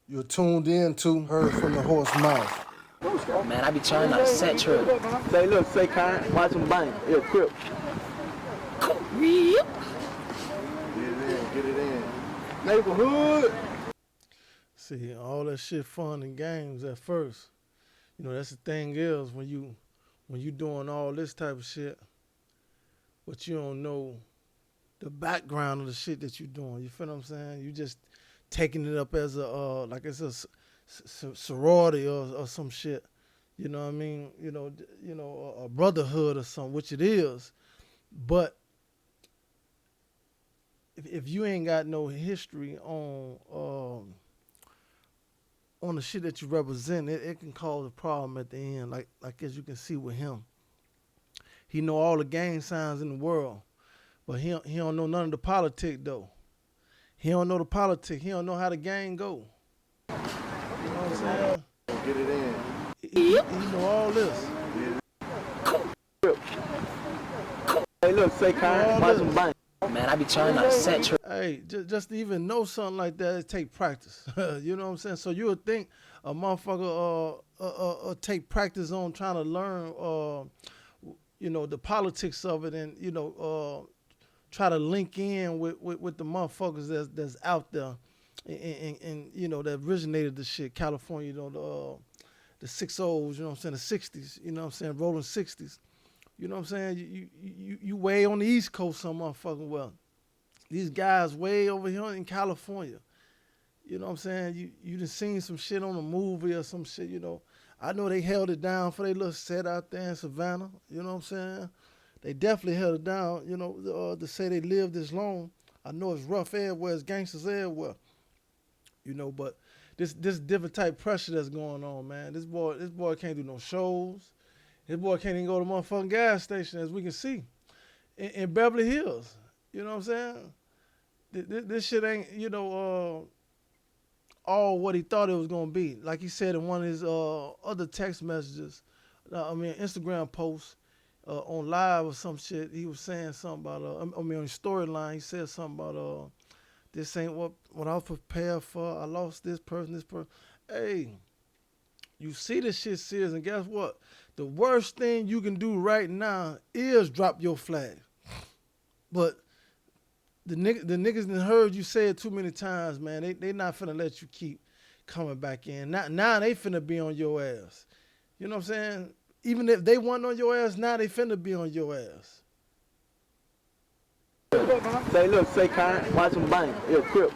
You're tuned in to Heard from the Horse Mouth. Man, I be trying not to saturate. Say, look, say kind, watch them bang. Yeah, crip. Get it in. Neighborhood. See, all that shit fun and games at first. You know, that's the thing is when you doing all this type of shit, but you don't know the background of the shit that you doing. You feel what I'm saying? You just taking it up as a like it's a sorority or some shit. You know what I mean? You know a brotherhood or something, which it is. But if you ain't got no history on the shit that you represent, it can cause a problem at the end. Like as you can see with him, he know all the gang signs in the world, but he don't know none of the politics though. He don't know the politics. He don't know how the gang go. You know what I'm saying? Get it in. He know all this. Hey, look, say kind, watch them bang. Man, I be trying not to saturate. Hey, just to even know something like that, it take practice. You know what I'm saying? So you would think a motherfucker take practice on trying to learn, you know, the politics of it, and you know, try to link in with the motherfuckers that's out there, and you know that originated the shit. California, you know, the 60s, you know what I'm saying, the 60s, you know what I'm saying, rolling 60s. You know what I'm saying? You way on the East Coast, some motherfucking well. These guys way over here in California. You know what I'm saying? You done seen some shit on a movie or some shit, you know. I know they held it down for their little set out there in Savannah. You know what I'm saying? They definitely held it down, you know, to say they lived this long. I know it's rough everywhere, it's gangsters everywhere. You know, but this different type pressure that's going on, man. This boy can't do no shows. His boy can't even go to the motherfucking gas station, as we can see, in Beverly Hills. You know what I'm saying? This shit ain't, you know, all what he thought it was going to be. Like he said in one of his other text messages, Instagram posts on live or some shit, he was saying something about, on his storyline, he said something about, this ain't what I was prepared for. I lost this person. Hey, you see this shit serious, and guess what? The worst thing you can do right now is drop your flag. But the niggas done heard you say it too many times, man. They not finna let you keep coming back in. Now they finna be on your ass. You know what I'm saying? Even if they weren't on your ass, now they finna be on your ass. Say, look, say kind, watch them bang. Yeah, crip.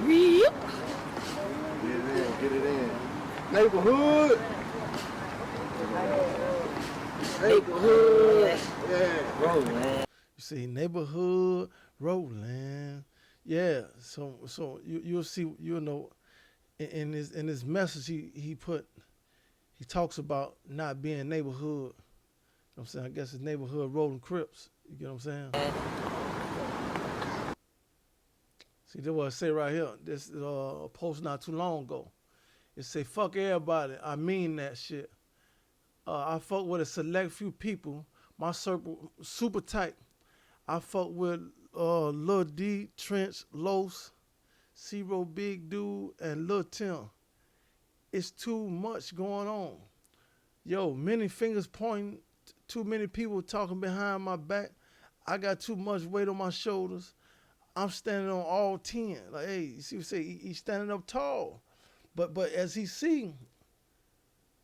Get it in. Neighborhood. Yeah. Rolling. You see, neighborhood rolling. Yeah. So you'll see. You'll know. In his message, he talks about not being neighborhood. You know what I'm saying? I guess it's neighborhood rolling Crips. You get what I'm saying? See, that's what I say right here. This post not too long ago. It say, fuck everybody. I mean that shit. I fuck with a select few people. My circle super tight. I fuck with Lil D, Trench, Los, Zero, Big Dude, and Lil Tim. It's too much going on. Yo, many fingers pointing, too many people talking behind my back. I got too much weight on my shoulders. I'm standing on all 10. Like, hey, you see what I say? He's standing up tall. But as he see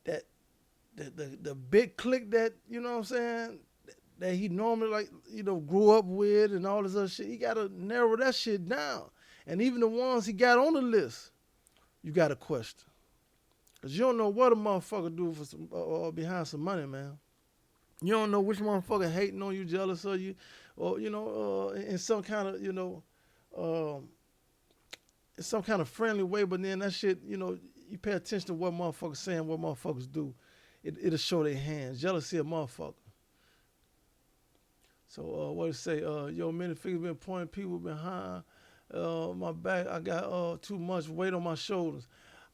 that the big clique that, you know what I'm saying, that he normally, like, you know, grew up with and all this other shit, he got to narrow that shit down. And even the ones he got on the list, you got to question. Because you don't know what a motherfucker do for some, behind some money, man. You don't know which motherfucker hating on you, jealous of you, or, you know, in some kind of, you know, in some kind of friendly way, but then that shit, you know, you pay attention to what motherfuckers saying, what motherfuckers do. It'll show their hands. Jealousy of motherfucker. So what it say? Yo, many figures been pointing people behind my back. I got too much weight on my shoulders.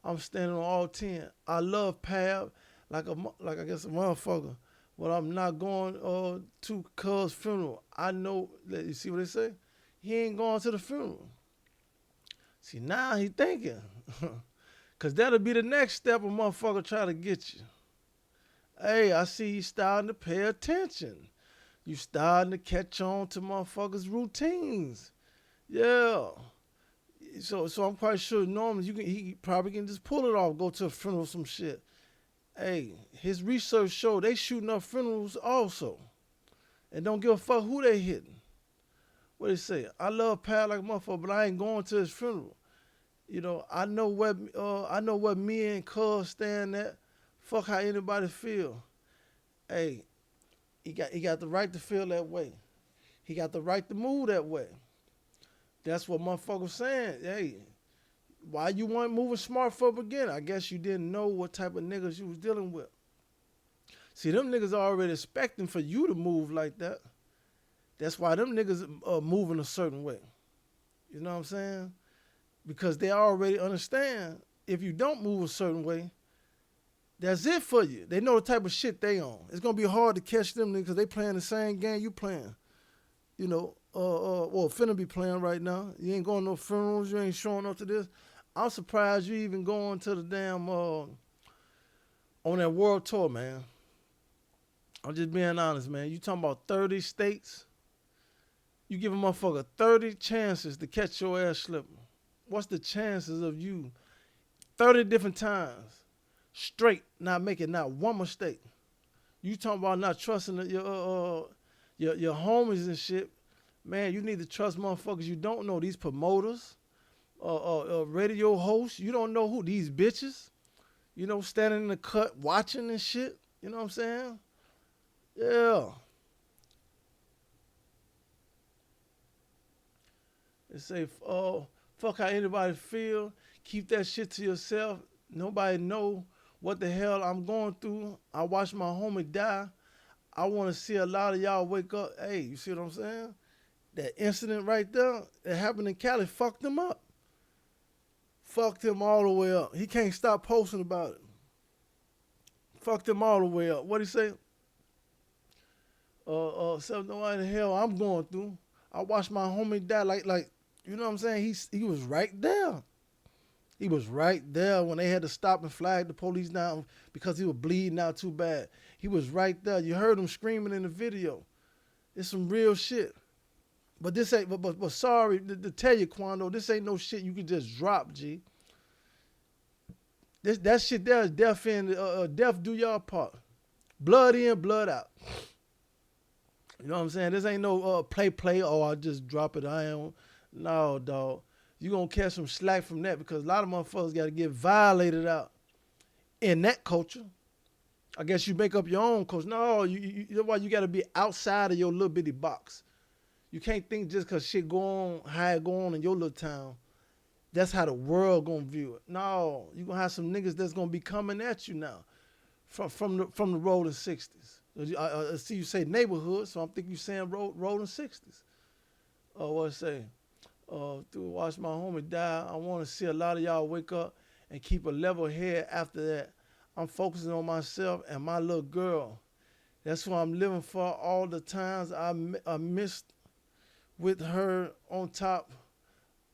I'm standing on all 10. I love Pab like I guess a motherfucker, but I'm not going to Cuz' funeral. I know that, you see what they say? He ain't going to the funeral. See, now he thinking. Because that'll be the next step a motherfucker try to get you. Hey, I see you starting to pay attention. You starting to catch on to motherfuckers' routines. Yeah. So I'm quite sure normally he probably can just pull it off, go to a funeral or some shit. Hey, his research showed they shooting up funerals also. And don't give a fuck who they hitting. What they say? I love Pat like a motherfucker, but I ain't going to his funeral. You know, I know what me and Cuz stand at. Fuck how anybody feel. Hey, he got the right to feel that way. He got the right to move that way. That's what motherfuckers saying. Hey, why you weren't moving smart for the beginning? I guess you didn't know what type of niggas you was dealing with. See, them niggas are already expecting for you to move like that. That's why them niggas are moving a certain way. You know what I'm saying? Because they already understand if you don't move a certain way, that's it for you. They know the type of shit they on. It's gonna be hard to catch them niggas because they playing the same game you playing. You know, finna be playing right now. You ain't going to no funerals. You ain't showing up to this. I'm surprised you even going to the damn on that world tour, man. I'm just being honest, man. You talking about 30 states? You give a motherfucker 30 chances to catch your ass slipping. What's the chances of you 30 different times straight not making not one mistake? You talking about not trusting your homies and shit. Man, you need to trust motherfuckers you don't know. These promoters, radio hosts, you don't know who these bitches, you know, standing in the cut watching and shit. You know what I'm saying? Yeah. They say, fuck how anybody feel. Keep that shit to yourself. Nobody know what the hell I'm going through. I watched my homie die. I want to see a lot of y'all wake up. Hey, you see what I'm saying? That incident right there that happened in Cali fucked him up. Fucked him all the way up. He can't stop posting about it. Fucked him all the way up. What'd he say? Something what the hell I'm going through. I watched my homie die like you know what I'm saying? He was right there. He was right there when they had to stop and flag the police down because he was bleeding out too bad. He was right there. You heard him screaming in the video. It's some real shit. But this ain't. But sorry to tell you, Quando, this ain't no shit you can just drop, G. That shit there is death in. Death do y'all part. Blood in, blood out. You know what I'm saying? This ain't no play. Oh, I just drop it. I ain't. No, dog. You gonna catch some slack from that because a lot of motherfuckers got to get violated out in that culture. I guess you make up your own culture. No, that's why you got to be outside of your little bitty box. You can't think just because shit go on, how it go on in your little town, that's how the world gonna view it. No, you gonna have some niggas that's gonna be coming at you now from the rolling 60s. I see you say neighborhood, so I'm thinking you saying rolling 60s. What I say? To watch my homie die, I want to see a lot of y'all wake up and keep a level head after that. I'm focusing on myself and my little girl. That's what I'm living for. All the times I missed with her on top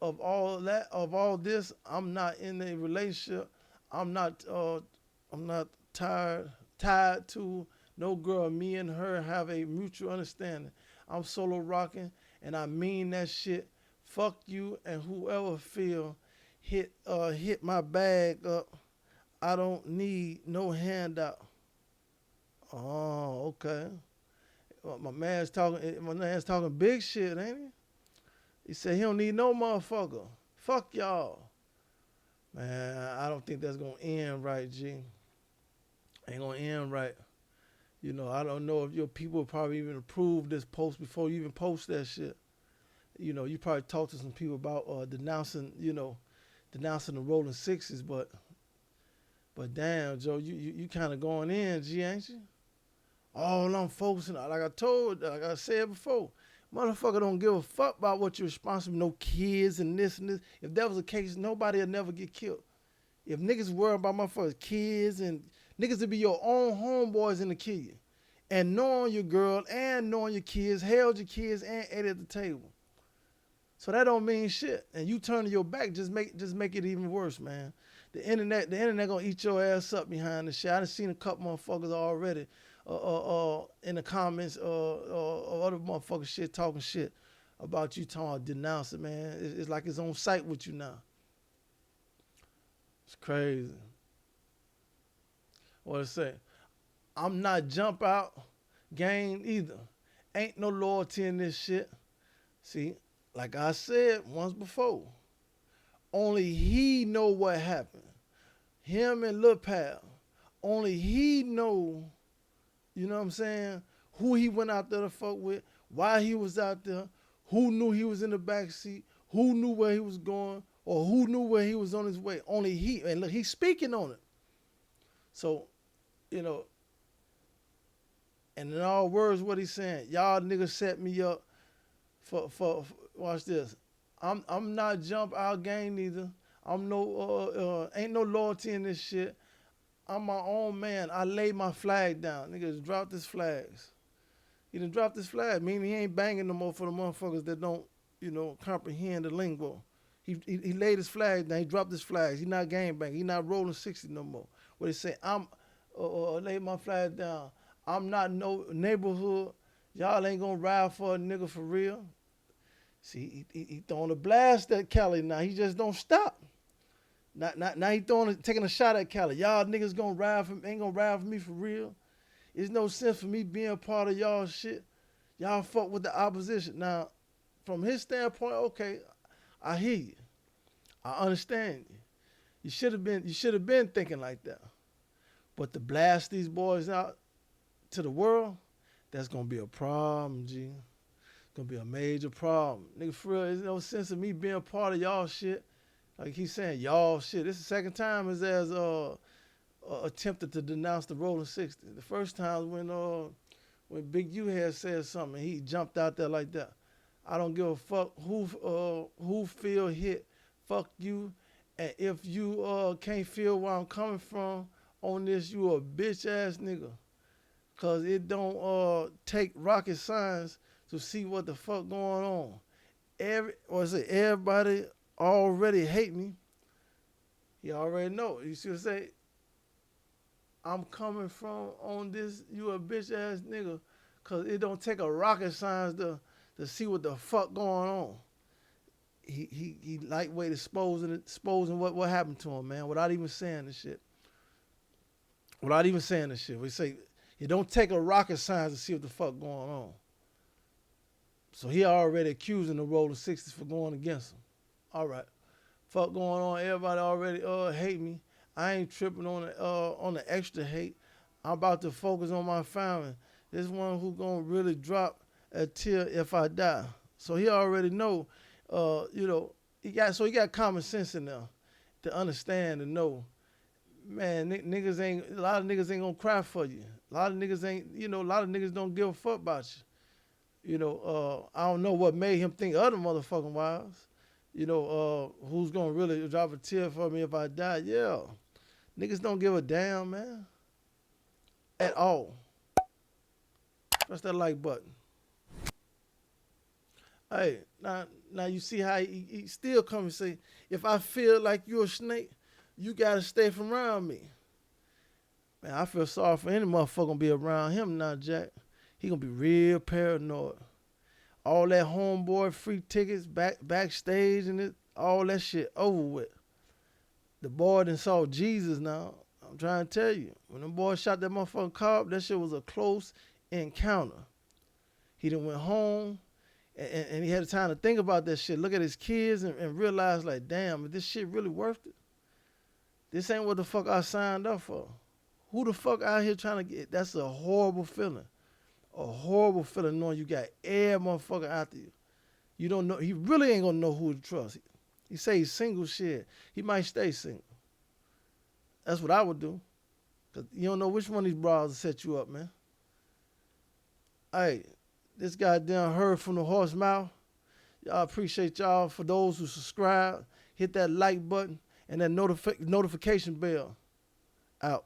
of all that, of all this. I'm not in a relationship. I'm not tied to no girl. Me and her have a mutual understanding. I'm solo rocking, and I mean that shit. Fuck you and whoever feel hit my bag up. I don't need no handout. Oh, okay. Well, my man's talking big shit, ain't he? He said he don't need no motherfucker. Fuck y'all. Man, I don't think that's gonna end right, G. Ain't gonna end right. You know, I don't know if your people probably even approve this post before you even post that shit. You know, you probably talk to some people about denouncing the rolling 60s, but damn, Joe, you kind of going in, G, ain't you? All I'm focusing on, like I said before, motherfucker don't give a fuck about what you're responsible, no kids and this and this. If that was the case, nobody would never get killed. If niggas worry about motherfuckers' kids and niggas would be your own homeboys in the kill you. And knowing your girl and knowing your kids, held your kids and ate at the table. So that don't mean shit. And you turning your back just make it even worse, man. The internet gonna eat your ass up behind the shit. I done seen a couple motherfuckers already in the comments other motherfuckers shit talking shit about you, talking about denouncing, man. It's like it's on site with you now. It's crazy. What I say? I'm not jump out gang either. Ain't no loyalty in this shit. See, like I said once before, only he know what happened. Him and Lil Pal. Only he know, you know what I'm saying, who he went out there to fuck with, why he was out there, who knew he was in the backseat, who knew where he was going, or who knew where he was on his way. Only he, and look, he's speaking on it. So, you know, and in all words, what he's saying, y'all niggas set me up for watch this. I'm not jump out gang neither. I'm no ain't no loyalty in this shit. I'm my own man. I laid my flag down. Niggas dropped his flags. He done dropped his flag, meaning he ain't banging no more for the motherfuckers that don't, you know, comprehend the lingo. He laid his flag down. He dropped his flags. He not gang banging. He not rolling 60 no more. What he say? I'm laid my flag down. I'm not no neighborhood. Y'all ain't gonna ride for a nigga for real. See, he throwing a blast at Cali now. He just don't stop. Now he taking a shot at Cali. Y'all niggas ain't gonna ride for me for real. There's no sense for me being a part of y'all shit. Y'all fuck with the opposition. Now, from his standpoint, okay, I hear you. I understand you. You should have been thinking like that. But to blast these boys out to the world, that's gonna be a problem, G. It's gonna be a major problem. Nigga, for real, there's no sense of me being a part of y'all shit. Like he's saying, y'all shit. This is the second time his ass attempted to denounce the Rolling 60. The first time when Big U had said something, he jumped out there like that. I don't give a fuck who feel hit. Fuck you. And if you can't feel where I'm coming from on this, you a bitch ass nigga. Cause it don't take rocket science to see what the fuck going on. Everybody already hate me. He already know. You should say, I'm coming from on this, you a bitch ass nigga. Cause it don't take a rocket science to see what the fuck going on. He lightweight exposing what happened to him, man, without even saying the shit. We say it don't take a rocket science to see what the fuck going on. So he already accusing the Rolling 60s for going against him. All right. Fuck going on. Everybody already hate me. I ain't tripping on the extra hate. I'm about to focus on my family. This one who gonna really drop a tear if I die. So he already know, you know, he got common sense in there to understand and know, man, a lot of niggas ain't gonna cry for you. A lot of niggas don't give a fuck about you. You know, I don't know what made him think other motherfucking wives. You know, who's gonna really drop a tear for me if I die? Yeah. Niggas don't give a damn, man. At all. Press that like button. Hey, now you see how he still come and say, if I feel like you're a snake, you gotta stay from around me. Man, I feel sorry for any motherfucker gonna be around him now, Jack. He gonna be real paranoid. All that homeboy free tickets backstage and all that shit over with. The boy done saw Jesus now. I'm trying to tell you. When them boys shot that motherfucking car up, that shit was a close encounter. He done went home and he had time to think about that shit. Look at his kids and realize like, damn, is this shit really worth it? This ain't what the fuck I signed up for. Who the fuck out here trying to get? That's a horrible feeling. A horrible feeling knowing you got every motherfucker after you. You don't know. He really ain't gonna know who to trust. He say he's single, shit. He might stay single. That's what I would do. Cause you don't know which one of these bras will set you up, man. Hey, this goddamn heard from the horse mouth. Y'all appreciate y'all. For those who subscribe, hit that like button and that notification bell. Out.